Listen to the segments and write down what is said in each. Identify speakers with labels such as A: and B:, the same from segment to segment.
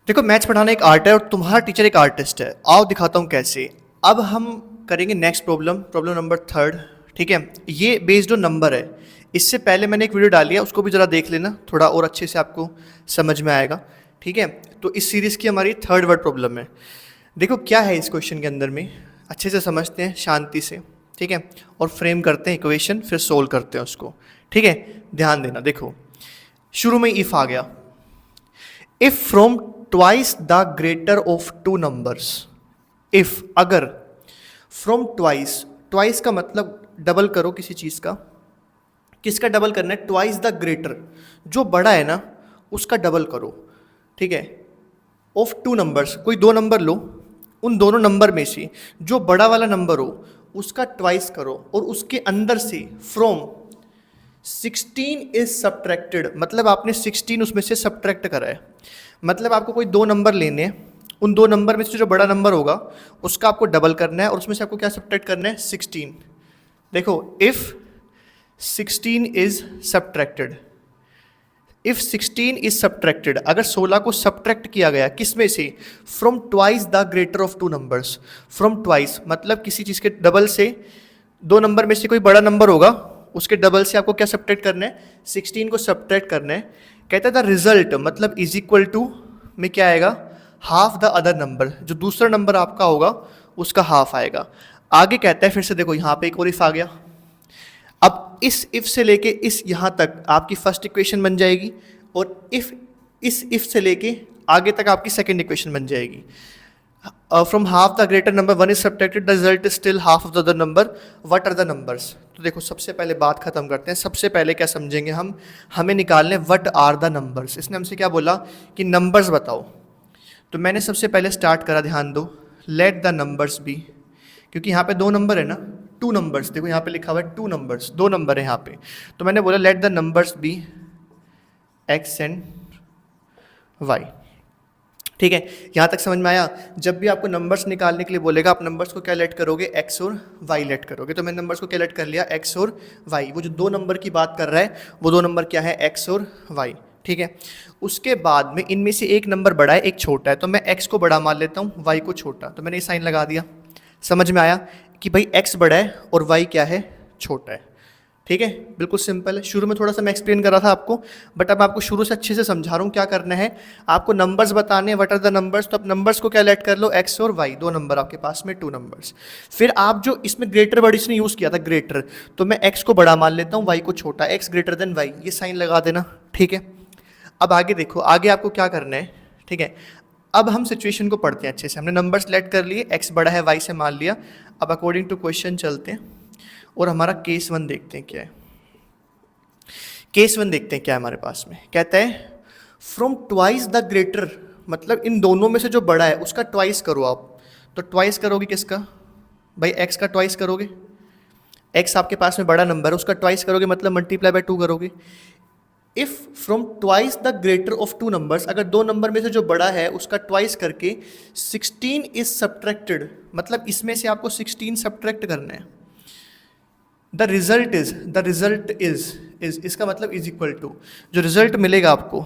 A: देखो मैथ्स पढ़ाना एक आर्ट है और तुम्हारा टीचर एक आर्टिस्ट है। आओ दिखाता हूँ कैसे। अब हम करेंगे next problem, problem number third. ठीक है, ये बेस्ड ऑन नंबर है। इससे पहले मैंने एक वीडियो डाली है, उसको भी ज़रा देख लेना, थोड़ा और अच्छे से आपको समझ में आएगा। ठीक है, तो इस सीरीज़ की हमारी थर्ड वर्ड प्रॉब्लम है। देखो क्या है इस क्वेश्चन के अंदर में, अच्छे से समझते हैं शांति से। ठीक है, और फ्रेम करते हैं इक्वेशन, फिर सोल्व करते हैं उसको। ठीक है, ध्यान देना। देखो शुरू में इफ आ गया, if from twice the greater of two numbers. If अगर, फ्रॉम ट्वाइस, ट्वाइस का मतलब डबल करो किसी चीज़ का। किसका डबल करना है? ट्वाइस द ग्रेटर, जो बड़ा है ना उसका डबल करो। ठीक है, ऑफ टू नंबर्स, कोई दो नंबर लो, उन दोनों नंबर में से जो बड़ा वाला नंबर हो उसका ट्वाइस करो, और उसके अंदर से फ्रॉम 16 इज सब्ट्रैक्टेड, मतलब आपने 16 उसमें से सब्ट्रैक्ट करा है। मतलब आपको कोई दो नंबर लेने हैं, उन दो नंबर में से जो बड़ा नंबर होगा उसका आपको डबल करना है, और उसमें से आपको क्या सब्ट्रैक्ट करना है? 16। देखो if 16 is subtracted, if 16 is subtracted, अगर 16 को सब्ट्रैक्ट किया गया किस में से? From twice the greater of two numbers. From twice मतलब किसी चीज़ के डबल से, दो नंबर में से कोई बड़ा नंबर होगा उसके डबल से आपको क्या सब्ट्रैक्ट करना है? 16 को सब्ट्रैक्ट करना है। कहता है द रिजल्ट मतलब इज इक्वल टू में क्या आएगा? हाफ द अदर नंबर, जो दूसरा नंबर आपका होगा उसका हाफ आएगा। आगे कहता है फिर से, देखो यहाँ पे एक और इफ आ गया। अब इस इफ से लेके इस यहाँ तक आपकी फर्स्ट इक्वेशन बन जाएगी, और इस इफ से लेके आगे तक आपकी सेकेंड इक्वेशन बन जाएगी। From half the greater number one is subtracted, the result is still half of the other number, what are the numbers? तो देखो सबसे पहले बात खत्म करते हैं। सबसे पहले क्या समझेंगे हम? हमें निकालने व्हाट आर द नंबर्स। इसने हमसे क्या बोला कि नंबर्स बताओ। तो मैंने सबसे पहले स्टार्ट करा, ध्यान दो, लेट द नंबर्स बी, क्योंकि यहाँ पे दो नंबर है ना, टू नंबर्स। देखो यहाँ पे लिखा हुआ है टू नंबर्स, दो नंबर है यहाँ पे। तो मैंने बोला let the numbers be x and y. ठीक है, यहाँ तक समझ में आया? जब भी आपको नंबर्स निकालने के लिए बोलेगा, आप नंबर्स को क्या लेट करोगे? एक्स और वाई लेट करोगे। तो मैंने नंबर्स को क्या लेट कर लिया? एक्स और वाई। वो जो दो नंबर की बात कर रहा है वो दो नंबर क्या है? एक्स और वाई। ठीक है, उसके बाद में इनमें से एक नंबर बड़ा है, एक छोटा है, तो मैं एक्स को बड़ा मान लेता हूँ, वाई को छोटा। तो मैंने ये साइन लगा दिया। समझ में आया कि भाई एक्स बड़ा है और वाई क्या है? छोटा है। ठीक है, बिल्कुल सिंपल है। शुरू में थोड़ा सा मैं एक्सप्लेन कर रहा था आपको, बट अब आपको शुरू से अच्छे से समझा रहा हूँ। क्या करना है आपको? नंबर्स बताने, व्हाट आर द नंबर्स। तो अब नंबर्स को क्या लेट कर लो? एक्स और वाई, दो नंबर आपके पास में, टू नंबर्स। फिर आप जो इसमें ग्रेटर वर्ड इसने यूज़ किया था, ग्रेटर, तो मैं एक्स को बड़ा मान लेता हूँ, वाई को छोटा, एक्स ग्रेटर देन वाई, ये साइन लगा देना। ठीक है, अब आगे देखो, आगे आपको क्या करना है। ठीक है, अब हम सिचुएशन को पढ़ते हैं अच्छे से। हमने नंबर्स लेट कर लिए, एक्स बड़ा है वाई से मान लिया। अब अकॉर्डिंग टू क्वेश्चन चलते हैं और हमारा केस वन देखते हैं क्या है। केस वन देखते हैं क्या है हमारे पास में। कहता है फ्रॉम ट्वाइस द ग्रेटर, मतलब इन दोनों में से जो बड़ा है उसका ट्वाइस करो आप। तो ट्वाइस करोगे किसका? भाई एक्स का ट्वाइस करोगे। एक्स आपके पास में बड़ा नंबर है, उसका ट्वाइस करोगे, मतलब मल्टीप्लाई बाय टू करोगे। If from twice the greater of two numbers, अगर दो नंबर में से जो बड़ा है उसका ट्वाइस करके 16 इज सब्ट्रैक्टेड, मतलब इसमें से आपको 16 सब्ट्रैक्ट करना है। द रिजल्ट इज इसका मतलब इज इक्वल टू, जो रिजल्ट मिलेगा आपको,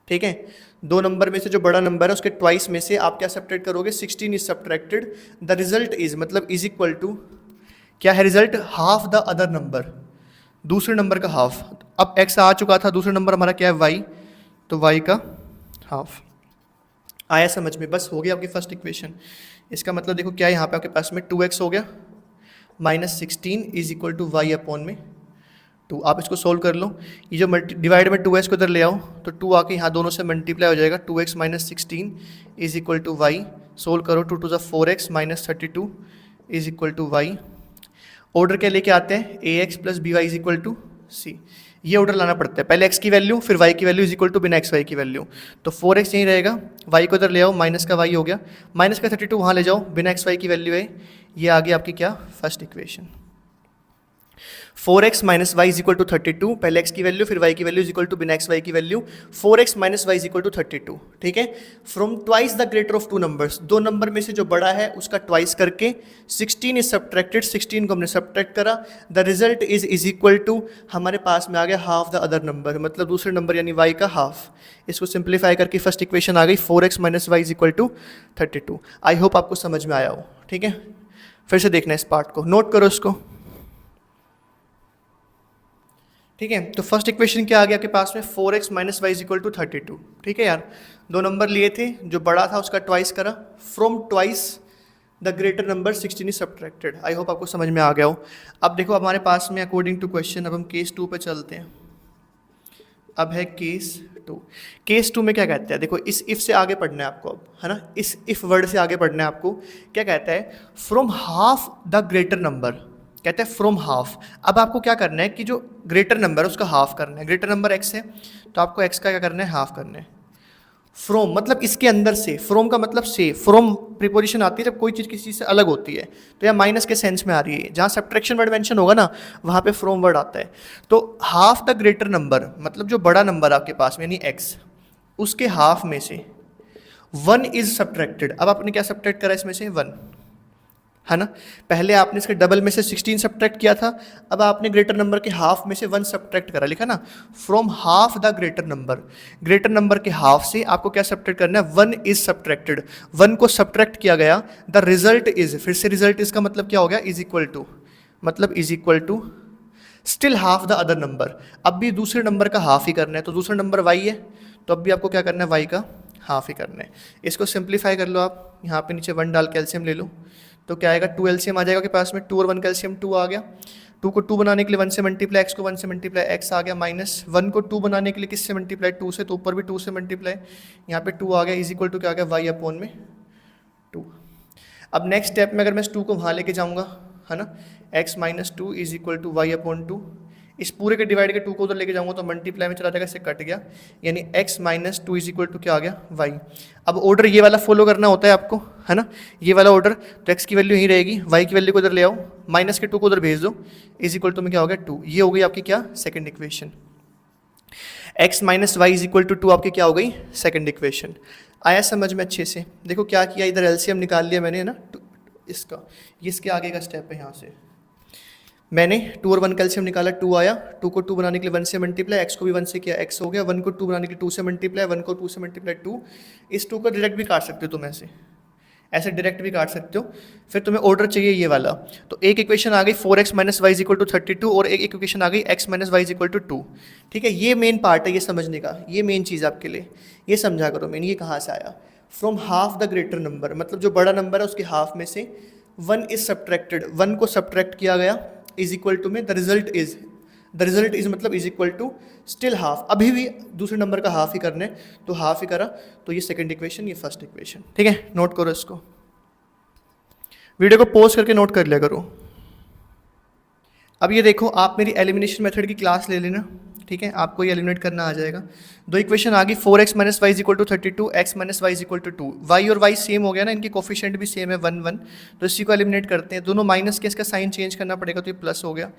A: ठीक है, दो नंबर में से जो बड़ा नंबर है उसके ट्वाइस में से आप क्या सब्ट्रैक्ट करोगे? 16 is subtracted, the result is मतलब इज इक्वल टू, क्या है result? Half the other number, दूसरे नंबर का हाफ। अब एक्स आ चुका था, दूसरा नंबर हमारा क्या है? वाई, तो वाई का हाफ। आया समझ में? बस हो गया आपकी फर्स्ट इक्वेशन। इसका मतलब देखो क्या है, यहाँ पे आपके पास में 2x हो गया, minus 16 is equal to y upon में 2। आप इसको सोल्व कर लो, ये जो डिवाइड में 2x को इधर ले आओ तो 2 आके यहाँ दोनों से मल्टीप्लाई हो जाएगा। 2x minus 16 is equal to y. Solve करो, 2 टू ज़ा 4x minus 32 is equal to y. Order क्या लेके आते हैं? ax plus b y is equal to c. ये ऑर्डर लाना पड़ता है, पहले x की वैल्यू फिर y की वैल्यू इज इक्वल टू बिना x y की वैल्यू। तो 4x यहीं रहेगा, y को इधर ले आओ, माइनस का y हो गया, माइनस का 32 वहाँ ले जाओ, बिना x y की वैल्यू है। ये आ गई आपकी क्या? First equation. 4x minus y is equal to 32, पहले x की वैल्यू फिर y की वैल्यू इज इक्वल टू बिना x y की वैल्यू 4x minus y is equal to 32, ठीक है। From twice the greater of two numbers, दो नंबर में से जो बड़ा है उसका ट्वाइस करके 16 इज सब्ट्रैक्टेड, 16 को हमने सब्ट्रैक्ट करा, the result is equal to, हमारे पास में आ गया हाफ द अदर नंबर, मतलब दूसरे नंबर यानी y का हाफ। इसको सिंप्लीफाई करके फर्स्ट इक्वेशन आ गई 4x minus y is equal to 32। I hope आपको समझ में आया हो, ठीक है। फिर से देखना इस पार्ट को, नोट करो इसको, ठीक है। तो फर्स्ट इक्वेशन क्या आ गया आपके पास में 4x minus y is equal to 32, ठीक है यार। दो नंबर लिए थे, जो बड़ा था उसका ट्वाइस करा, from twice the greater number 16 is subtracted. I hope आपको समझ में आ गया हो। अब देखो हमारे पास में अकॉर्डिंग टू क्वेश्चन, अब हम केस 2 पे चलते हैं। अब है केस 2। केस 2 में क्या कहता है, देखो इस इफ से आगे पढ़ना है आपको अब, है ना, इस इफ वर्ड से आगे पढ़ना है आपको। क्या कहता है, from half the greater number, कहते हैं फ्रॉम हाफ। अब आपको क्या करना है कि जो ग्रेटर नंबर है उसका हाफ करना है। ग्रेटर नंबर x है तो आपको x का क्या करना है, हाफ करना है। फ्रॉम मतलब इसके अंदर से, फ्रॉम का मतलब से, फ्रॉम प्रीपोजिशन आती है जब कोई चीज़ किसी चीज़ से अलग होती है, तो यह माइनस के सेंस में आ रही है। जहाँ सब्ट्रैक्शन वर्ड मेंशन होगा ना वहाँ पे फ्रॉम वर्ड आता है। तो हाफ द ग्रेटर नंबर मतलब जो बड़ा नंबर आपके पास में यानी x, उसके हाफ में से 1 इज सब्ट्रैक्टेड। अब आपने क्या सब्ट्रैक्ट करा इसमें से 1, है ना। पहले आपने इसके डबल में से 16 सब्ट्रैक्ट किया था, अब आपने ग्रेटर नंबर के हाफ में से 1 सब्ट्रैक्ट करा, लिखा ना, from half the greater number. Greater number के हाफ से आपको क्या सब्ट्रैक्ट करना है, 1 इज सब्ट्रैक्टेड। 1 को सब्ट्रैक्ट किया गया, द रिजल्ट इज, फिर से रिजल्ट इसका मतलब क्या हो गया, इज इक्वल टू, मतलब is equal to still half the other number. अब भी दूसरे नंबर का हाफ ही करना है, तो दूसरा नंबर y है, तो अब भी आपको क्या करना है, y का हाफ ही करना है। इसको सिंप्लीफाई कर लो आप, यहाँ पे नीचे 1 डाल के एलसीएम ले लो, तो क्या आएगा, 2 एलसीएम आ जाएगा के पास में, 2 और 1 का एलसीएम 2 आ गया। 2 को 2 बनाने के लिए 1 से मल्टीप्लाई, x को 1 से मल्टीप्लाई x आ गया, माइनस 1 को 2 बनाने के लिए किससे मल्टीप्लाई, 2 से, तो ऊपर भी 2 से मल्टीप्लाई, यहाँ पे 2 आ गया, इज इक्वल टू क्या आ गया, y अपॉन में 2। अब नेक्स्ट स्टेप में अगर मैं इस 2 को वहाँ लेके जाऊँगा, है ना, x minus 2 is equal to y upon 2। इस पूरे के डिवाइड के 2 को उधर लेके जाऊंगा तो मल्टीप्लाई में चला जाएगा, इससे कट गया, यानी x minus 2 is equal to क्या आ गया, y। अब ऑर्डर ये वाला फॉलो करना होता है आपको, है ना, ये वाला ऑर्डर। तो x की वैल्यू यहीं रहेगी, y की वैल्यू को उधर ले आओ, माइनस के 2 को उधर भेज दो, इज इक्वल टू में क्या हो गया 2। ये हो गई आपकी क्या, second equation. x minus y is equal to 2 आपकी क्या हो गई, सेकंड इक्वेशन। आया समझ में अच्छे से। देखो क्या किया, इधर एलसीएम निकाल लिया मैंने, है ना, इसका, ये इसके आगे का स्टेप है। यहाँ से मैंने 2 और 1 का एलसीएम निकाला, 2 आया, 2 को 2 बनाने के लिए 1 से मल्टीप्लाई, x को भी 1 से किया, x हो गया, 1 को 2 बनाने के लिए 2 से मल्टीप्लाई, 1 को 2 से मल्टीप्लाई 2। इस 2 को डायरेक्ट भी काट सकते हो तुम, ऐसे डायरेक्ट भी काट सकते हो। फिर तुम्हें ऑर्डर चाहिए ये वाला, तो एक इक्वेशन आ गई 4x minus y is equal to 32 और एक इक्वेशन आ गई x minus y is equal to 2। ठीक है, ये मेन पार्ट है ये समझने का, ये मेन चीज़ आपके लिए, ये समझा करो मेन, ये कहाँ से आया, from half the greater number, मतलब जो बड़ा नंबर है उसके हाफ में से 1 इज सब्ट्रैक्टेड, 1 को सब्ट्रैक्ट किया गया, इज इक्वल टू में द रिजल्ट इज मतलब is equal to still half, अभी भी दूसरे नंबर का हाफ ही करना है, तो हाफ ही करा, तो ये सेकंड इक्वेशन, ये फर्स्ट इक्वेशन। ठीक है, नोट करो इसको, वीडियो को पॉज करके नोट कर लिया करो। अब ये देखो, आप मेरी एलिमिनेशन मेथड की क्लास ले लेना, ठीक है, आपको ये एलिमिनेट करना आ जाएगा। दो इक्वेशन आ गई, 4x minus y is equal to 32, x minus y is equal to 2। Y और y सेम हो गया ना, इनके कोफिशिएंट भी सेम है 1 1, तो इसी को एलिमिनेट करते हैं। दोनों माइनस के, इसका साइन चेंज करना पड़ेगा, तो ये प्लस हो गया,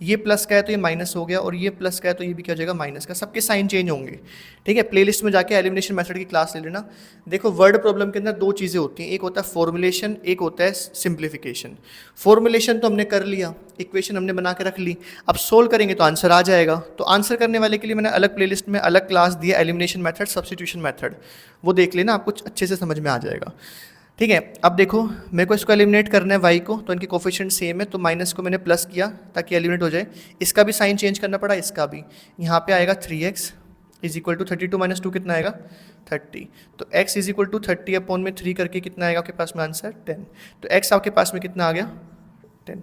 A: ये प्लस का है तो ये माइनस हो गया, और ये प्लस का है तो ये भी क्या हो जाएगा, माइनस का। सबके साइन चेंज होंगे। ठीक है, प्लेलिस्ट में जाके एलिमिनेशन मेथड की क्लास ले लेना। देखो, वर्ड प्रॉब्लम के अंदर दो चीज़ें होती हैं, एक होता है फॉर्मुलेशन, एक होता है सिंप्लीफिकेशन। फॉर्मुलेशन तो हमने कर लिया, इक्वेशन हमने बना के रख ली, अब सोल्व करेंगे तो आंसर आ जाएगा। तो आंसर करने वाले के लिए मैंने अलग प्लेलिस्ट में अलग क्लास दिया, एलिमिनेशन मेथड, सब्स्टिट्यूशन मेथड, वो देख लेना, आपको अच्छे से समझ में आ जाएगा। ठीक है, अब देखो, मेरे को इसको एलिमिनेट करना है y को, तो इनके कोफिशिएंट सेम है, तो माइनस को मैंने प्लस किया ताकि एलिमिनेट हो जाए। इसका भी साइन चेंज करना पड़ा, इसका भी, यहाँ पे आएगा 3x is equal to 32 minus 2 कितना आएगा, 30। तो x is equal to 30 upon में 3 करके कितना आएगा आपके पास में आंसर, 10। तो x आपके पास में कितना आ गया, 10।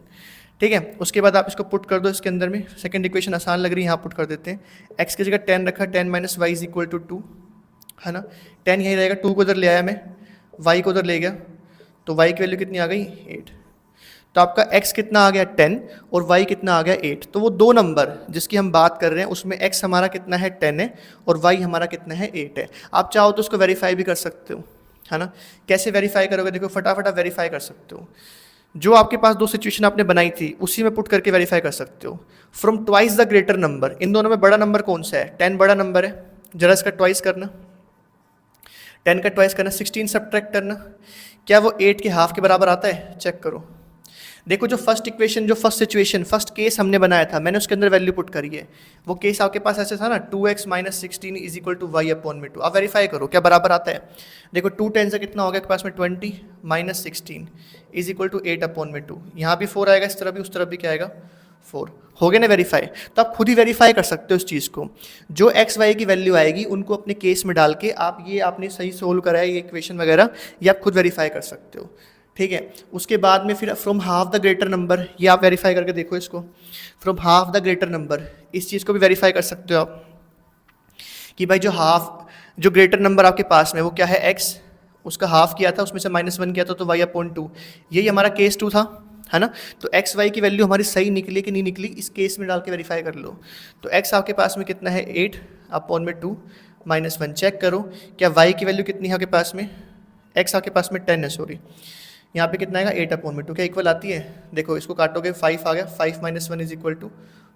A: ठीक है, उसके बाद आप इसको पुट कर दो इसके अंदर में, सेकंड इक्वेशन आसान लग रही है, यहाँ पुट कर देते हैं। x की जगह 10 रखा, 10 minus y is equal to 2, है ना, 10 यहीं रहेगा, 2 को उधर ले आया मैं, y को उधर ले गया, तो y की वैल्यू कितनी आ गई, 8। तो आपका x कितना आ गया 10 और y कितना आ गया 8। तो वो दो नंबर जिसकी हम बात कर रहे हैं उसमें x हमारा कितना है 10 है और y हमारा कितना है 8 है। आप चाहो तो उसको वेरीफाई भी कर सकते हो, है ना। कैसे वेरीफाई करोगे, देखो फटाफट आप वेरीफाई कर सकते हो। जो आपके पास दो सिचुएशन आपने बनाई थी उसी में पुट करके वेरीफाई कर सकते हो। From twice the greater number, इन दोनों में बड़ा नंबर कौन सा है? 10 बड़ा नंबर है, जरा इसका ट्वाइस करना, 10 का ट्वाइस करना, 16 सब्ट्रैक्ट करना, क्या वो 8 के हाफ के बराबर आता है? चेक करो। देखो जो फर्स्ट इक्वेशन, जो फर्स्ट सिचुएशन, फर्स्ट केस हमने बनाया था, मैंने उसके अंदर वैल्यू पुट करी है। वो केस आपके पास ऐसे था ना, 2x minus 16 is equal to y upon में 2। आप वेरीफाई करो क्या बराबर आता है। देखो 2 10 से कितना हो गया आपके पास में 20 minus 16 is equal to 8 upon में 2। यहाँ भी 4 आएगा, इस तरफ भी, उस तरफ भी क्या आएगा? 4। हो गया ना वेरीफाई। तो आप खुद ही वेरीफाई कर सकते हो इस चीज़ को। जो एक्स वाई की वैल्यू आएगी उनको अपने केस में डाल के आप ये आपने सही सोल्व करा है ये इक्वेशन वगैरह, ये आप खुद वेरीफाई कर सकते हो। ठीक है, उसके बाद में फिर from half the greater number, ये आप वेरीफाई करके देखो इसको। From half the greater number, इस चीज़ को भी वेरीफाई कर सकते हो आप कि भाई जो हाफ, जो ग्रेटर नंबर आपके पास में वो क्या है? x, उसका हाफ किया था, उसमें से -1 किया था तो y अपॉन 2। यही हमारा केस 2 था, है ना। तो एक्स वाई की वैल्यू हमारी सही निकली कि नहीं निकली, इस केस में डाल के वेरीफाई कर लो। तो x आपके पास में कितना है? 8 अपॉन में 2 -1। चेक करो क्या y की वैल्यू कितनी है आपके पास में? x आपके पास में 10 है, सॉरी, यहाँ पे कितना आएगा? 8 अपॉन में 2। क्या इक्वल आती है? देखो इसको काटोगे 5 आ गया, 5 - 1 is equal to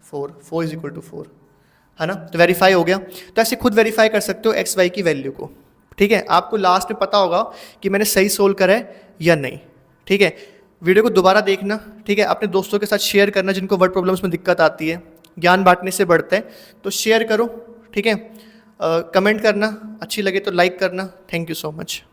A: 4, 4 is equal to 4, है ना। तो वेरीफाई हो गया। तो ऐसे खुद वेरीफाई कर सकते हो एक्स वाई की वैल्यू को। ठीक है, आपको लास्ट में पता होगा कि मैंने सही सोल्व करा है या नहीं। ठीक है, वीडियो को दोबारा देखना। ठीक है, अपने दोस्तों के साथ शेयर करना जिनको वर्ड प्रॉब्लम्स में दिक्कत आती है। ज्ञान बांटने से बढ़ता है, तो शेयर करो। ठीक है, कमेंट करना, अच्छी लगे तो लाइक करना। Thank you so much.